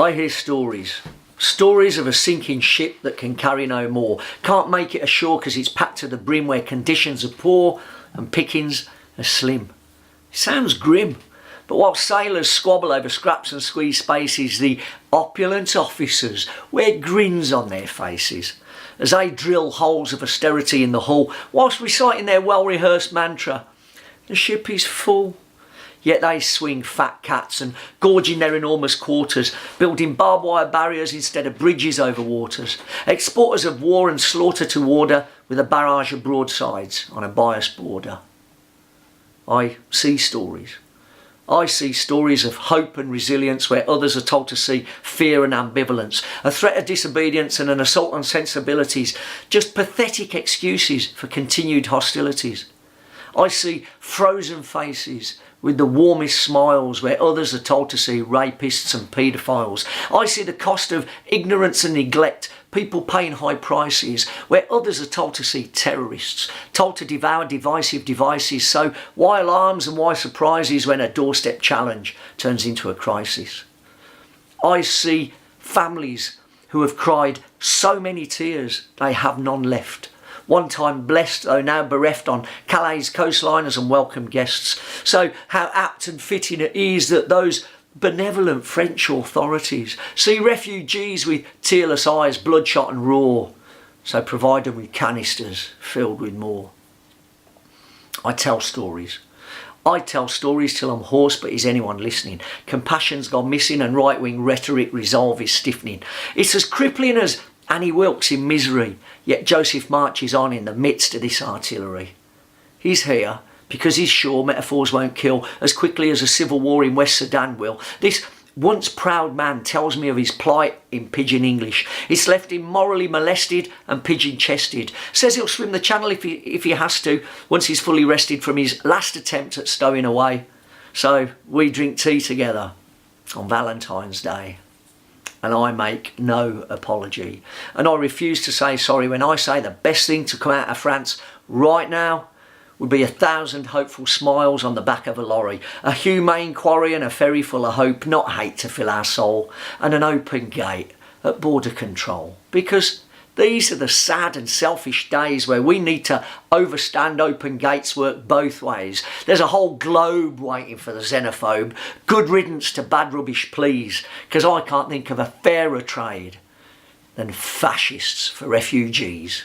I hear stories. Stories of a sinking ship that can carry no more. Can't make it ashore because it's packed to the brim, where conditions are poor and pickings are slim. It sounds grim. But while sailors squabble over scraps and squeeze spaces, the opulent officers wear grins on their faces as they drill holes of austerity in the hull whilst reciting their well-rehearsed mantra. The ship is full. Yet they swing fat cats and gorging their enormous quarters, building barbed wire barriers instead of bridges over waters, exporters of war and slaughter to order with a barrage of broadsides on a biased border. I see stories. I see stories of hope and resilience where others are told to see fear and ambivalence, a threat of disobedience and an assault on sensibilities, just pathetic excuses for continued hostilities. I see frozen faces with the warmest smiles where others are told to see rapists and paedophiles. I see the cost of ignorance and neglect, people paying high prices, where others are told to see terrorists, told to devour divisive devices. So why alarms and why surprises when a doorstep challenge turns into a crisis? I see families who have cried so many tears they have none left. One time blessed, though now bereft, on Calais coastline as unwelcome guests. So how apt and fitting it is that those benevolent French authorities see refugees with tearless eyes, bloodshot and raw, so provide them with canisters filled with more. I tell stories. I tell stories till I'm hoarse, but is anyone listening? Compassion's gone missing and right-wing rhetoric resolve is stiffening. It's as crippling as Annie Wilkes in Misery, yet Joseph marches on in the midst of this artillery. He's here because he's sure metaphors won't kill as quickly as a civil war in West Sudan will. This once proud man tells me of his plight in pidgin English. It's left him morally molested and pigeon-chested. Says he'll swim the channel if he has to, once he's fully rested from his last attempt at stowing away. So we drink tea together on Valentine's Day. And I make no apology. And I refuse to say sorry when I say the best thing to come out of France right now would be 1,000 hopeful smiles on the back of a lorry, a humane quarry and a ferry full of hope, not hate, to fill our soul, and an open gate at border control. Because these are the sad and selfish days where we need to overstand open gates work both ways. There's a whole globe waiting for the xenophobe. Good riddance to bad rubbish, please, because I can't think of a fairer trade than fascists for refugees.